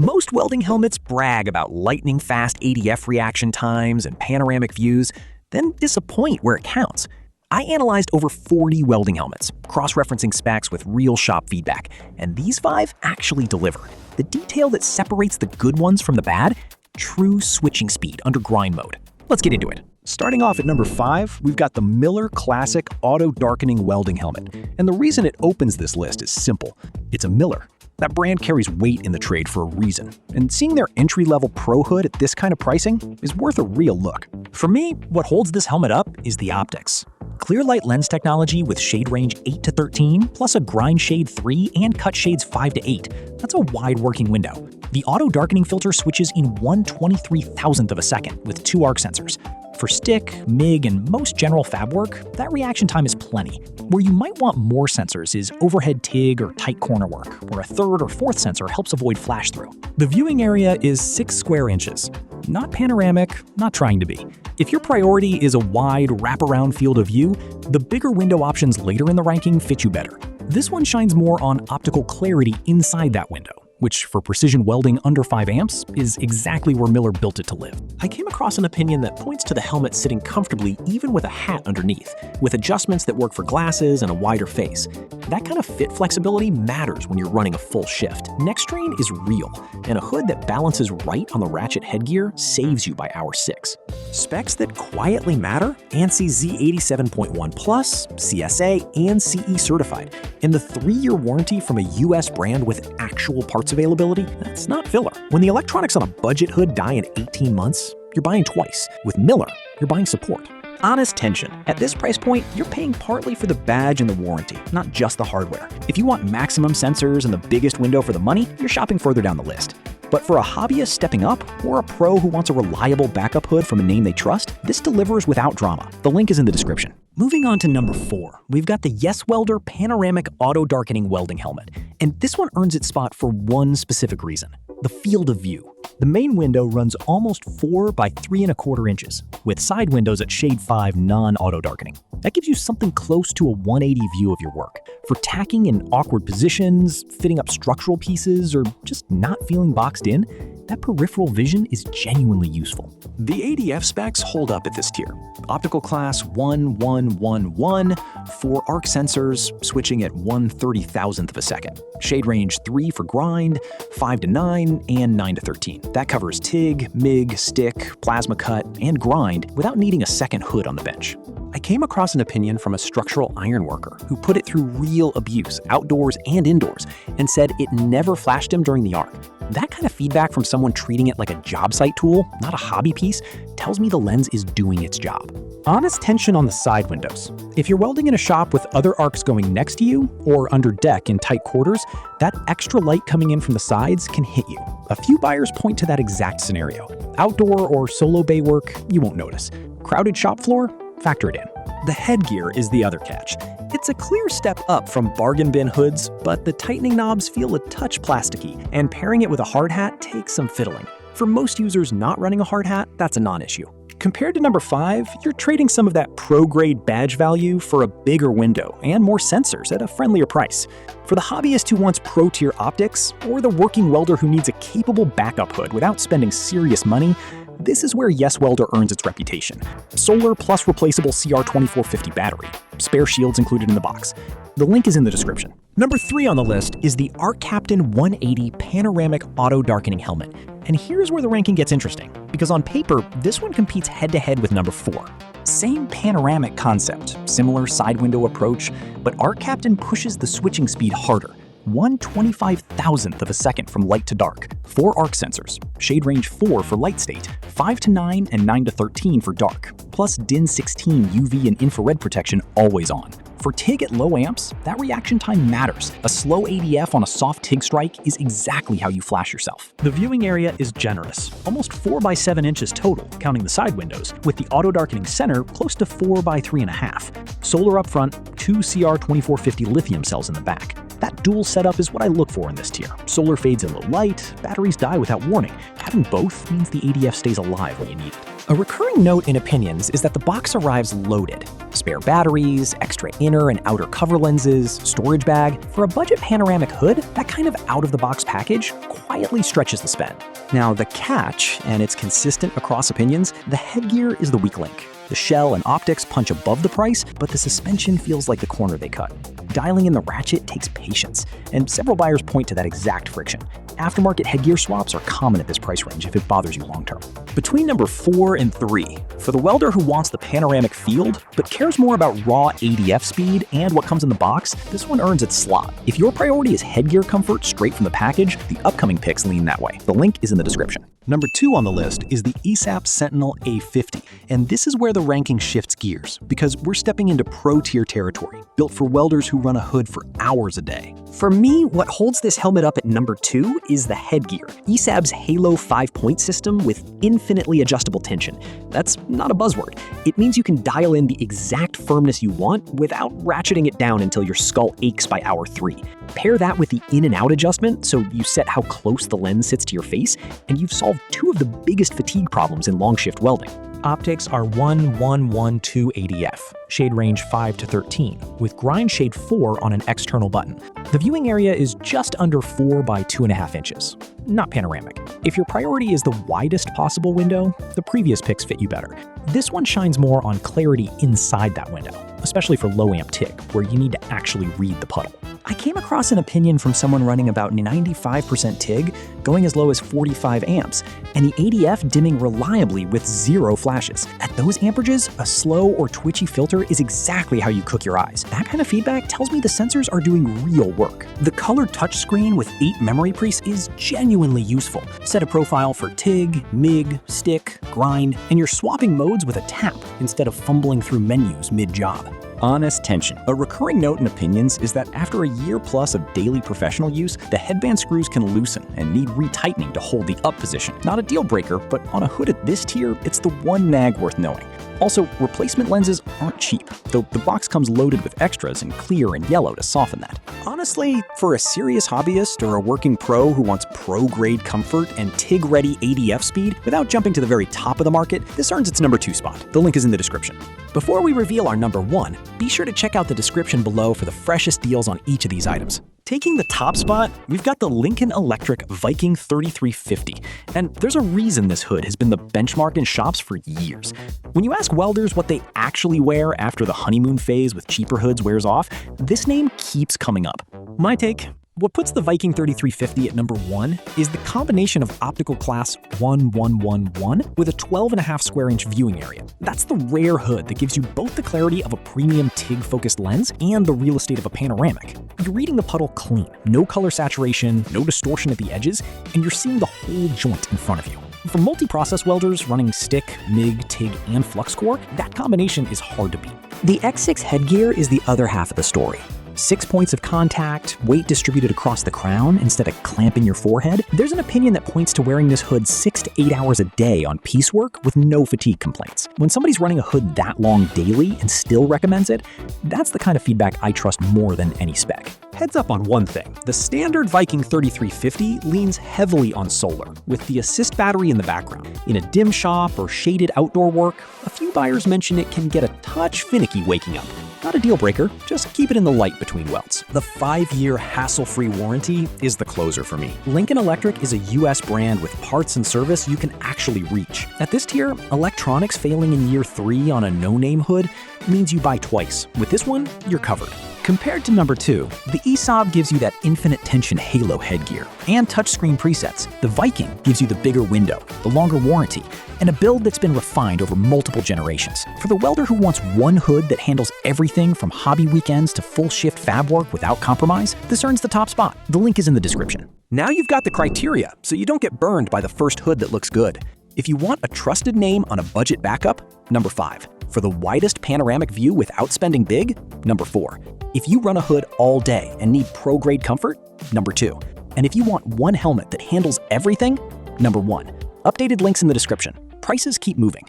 Most welding helmets brag about lightning-fast ADF reaction times and panoramic views, then disappoint where it counts. I analyzed over 40 welding helmets, cross-referencing specs with real shop feedback, and these 5 actually deliver. The detail that separates the good ones from the bad? True switching speed under grind mode. Let's get into it. Starting off at number 5, we've got the Miller Classic Auto-Darkening Welding Helmet. And the reason it opens this list is simple. It's a Miller. That brand carries weight in the trade for a reason. And seeing their entry-level Pro Hood at this kind of pricing is worth a real look. For me, what holds this helmet up is the optics. Clear light lens technology with shade range 8 to 13, plus a grind shade 3 and cut shades 5 to 8. That's a wide working window. The auto-darkening filter switches in 1/23,000th of a second with 2 arc sensors. For stick, MIG, and most general fab work, that reaction time is plenty. Where you might want more sensors is overhead TIG or tight corner work, where a 3rd or 4th sensor helps avoid flash through. The viewing area is 6 square inches. Not panoramic, not trying to be. If your priority is a wide, wraparound field of view, the bigger window options later in the ranking fit you better. This one shines more on optical clarity inside that window, which for precision welding under 5 amps is exactly where Miller built it to live. I came across an opinion that points to the helmet sitting comfortably even with a hat underneath, with adjustments that work for glasses and a wider face. That kind of fit flexibility matters when you're running a full shift. Neck strain is real, and a hood that balances right on the ratchet headgear saves you by hour 6. Specs that quietly matter? ANSI Z87.1 Plus, CSA, and CE certified. And the 3-year warranty from a US brand with actual parts availability? That's not filler. When the electronics on a budget hood die in 18 months, you're buying twice. With Miller, you're buying support. Honest tension. At this price point, you're paying partly for the badge and the warranty, not just the hardware. If you want maximum sensors and the biggest window for the money, you're shopping further down the list. But for a hobbyist stepping up, or a pro who wants a reliable backup hood from a name they trust, this delivers without drama. The link is in the description. Moving on to number 4, we've got the YESWELDER Panoramic Auto-Darkening Welding Helmet. And this one earns its spot for one specific reason: the field of view. The main window runs almost 4 by 3¼ inches, with side windows at shade 5 non-auto darkening. That gives you something close to a 180 view of your work. For tacking in awkward positions, fitting up structural pieces, or just not feeling boxed in, that peripheral vision is genuinely useful. The ADF specs hold up at this tier. Optical class 1111, 4 arc sensors, switching at 1/30,000th of a second. Shade range 3 for grind, 5 to 9, and 9 to 13. That covers TIG, MIG, stick, plasma cut, and grind without needing a second hood on the bench. I came across an opinion from a structural ironworker who put it through real abuse, outdoors and indoors, and said it never flashed him during the arc. That kind of feedback from someone treating it like a job site tool, not a hobby piece, tells me the lens is doing its job. Honest tension on the side windows. If you're welding in a shop with other arcs going next to you, or under deck in tight quarters, that extra light coming in from the sides can hit you. A few buyers point to that exact scenario. Outdoor or solo bay work, you won't notice. Crowded shop floor? Factor it in. The headgear is the other catch. It's a clear step up from bargain bin hoods, but the tightening knobs feel a touch plasticky, and pairing it with a hard hat takes some fiddling. For most users not running a hard hat, that's a non-issue. Compared to number 5, you're trading some of that pro-grade badge value for a bigger window and more sensors at a friendlier price. For the hobbyist who wants pro-tier optics, or the working welder who needs a capable backup hood without spending serious money, this is where YESWELDER earns its reputation. Solar plus replaceable CR2450 battery. Spare shields included in the box. The link is in the description. Number 3 on the list is the ARCCAPTAIN 180 Panoramic Auto-Darkening Helmet. And here's where the ranking gets interesting, because on paper, this one competes head-to-head with number 4. Same panoramic concept, similar side window approach, but ARCCAPTAIN pushes the switching speed harder. 1/25,000th of a second from light to dark, 4 arc sensors, shade range 4 for light state, 5 to 9 and 9 to 13 for dark, plus DIN 16 UV and infrared protection always on. For TIG at low amps, that reaction time matters. A slow ADF on a soft TIG strike is exactly how you flash yourself. The viewing area is generous, almost 4 by 7 inches total, counting the side windows, with the auto-darkening center close to 4 by 3.5. Solar up front, 2 CR2450 lithium cells in the back. That dual setup is what I look for in this tier. Solar fades in low light, batteries die without warning. Having both means the ADF stays alive when you need it. A recurring note in opinions is that the box arrives loaded. Spare batteries, extra inner and outer cover lenses, storage bag. For a budget panoramic hood, that kind of out-of-the-box package quietly stretches the spend. Now, the catch, and it's consistent across opinions, the headgear is the weak link. The shell and optics punch above the price, but the suspension feels like the corner they cut. Dialing in the ratchet takes patience, and several buyers point to that exact friction. Aftermarket headgear swaps are common at this price range if it bothers you long-term. Between number 4 and 3, for the welder who wants the panoramic field, but cares more about raw ADF speed and what comes in the box, this one earns its slot. If your priority is headgear comfort straight from the package, the upcoming picks lean that way. The link is in the description. Number 2 on the list is the ESAB Sentinel A50, and this is where the ranking shifts gears, because we're stepping into pro-tier territory, built for welders who run a hood for hours a day. For me, what holds this helmet up at number 2 is the headgear. ESAB's Halo 5-point system with infinitely adjustable tension. That's not a buzzword. It means you can dial in the exact firmness you want without ratcheting it down until your skull aches by hour 3. Pair that with the in and out adjustment, so you set how close the lens sits to your face, and you've solved two of the biggest fatigue problems in long shift welding. Optics are 1112 ADF, shade range 5 to 13, with grind shade 4 on an external button. The viewing area is just under 4 by 2.5 inches. Not panoramic. If your priority is the widest possible window, the previous picks fit you better. This one shines more on clarity inside that window, especially for low amp TIG, where you need to actually read the puddle. I came across an opinion from someone running about 95% TIG, going as low as 45 amps, and the ADF dimming reliably with 0 flashes. At those amperages, a slow or twitchy filter is exactly how you cook your eyes. That kind of feedback tells me the sensors are doing real work. The colored touchscreen with 8 memory pre's is genuinely useful. Set a profile for TIG, MIG, stick, grind, and you're swapping modes with a tap instead of fumbling through menus mid-job. Honest tension. A recurring note in opinions is that after a year plus of daily professional use, the headband screws can loosen and need retightening to hold the up position. Not a deal breaker, but on a hood at this tier, it's the one nag worth knowing. Also, replacement lenses aren't cheap, though the box comes loaded with extras in clear and yellow to soften that. Honestly, for a serious hobbyist or a working pro who wants pro-grade comfort and TIG-ready ADF speed without jumping to the very top of the market, this earns its number 2 spot. The link is in the description. Before we reveal our number 1, be sure to check out the description below for the freshest deals on each of these items. Taking the top spot, we've got the Lincoln Electric Viking 3350, and there's a reason this hood has been the benchmark in shops for years. When you ask welders what they actually wear after the honeymoon phase with cheaper hoods wears off, this name keeps coming up. My take? What puts the Viking 3350 at number 1 is the combination of optical class 1111 with a 12.5 square inch viewing area. That's the rare hood that gives you both the clarity of a premium TIG-focused lens and the real estate of a panoramic. You're reading the puddle clean, no color saturation, no distortion at the edges, and you're seeing the whole joint in front of you. For multi-process welders running stick, MIG, TIG, and flux core, that combination is hard to beat. The X6 headgear is the other half of the story. 6 points of contact, weight distributed across the crown instead of clamping your forehead. There's an opinion that points to wearing this hood 6 to 8 hours a day on piecework with no fatigue complaints. When somebody's running a hood that long daily and still recommends it, that's the kind of feedback I trust more than any spec. Heads up on one thing, the standard Viking 3350 leans heavily on solar, with the assist battery in the background. In a dim shop or shaded outdoor work, a few buyers mention it can get a touch finicky waking up. Not a deal breaker, just keep it in the light between welds. The 5-year hassle-free warranty is the closer for me. Lincoln Electric is a US brand with parts and service you can actually reach. At this tier, electronics failing in year 3 on a no-name hood means you buy twice. With this one, you're covered. Compared to number 2, the ESAB gives you that infinite tension halo headgear and touchscreen presets. The Viking gives you the bigger window, the longer warranty, and a build that's been refined over multiple generations. For the welder who wants one hood that handles everything from hobby weekends to full shift fab work without compromise, this earns the top spot. The link is in the description. Now you've got the criteria, so you don't get burned by the first hood that looks good. If you want a trusted name on a budget backup, number 5. For the widest panoramic view without spending big, number 4. If you run a hood all day and need pro-grade comfort, number 2. And if you want one helmet that handles everything, number 1. Updated links in the description. Prices keep moving.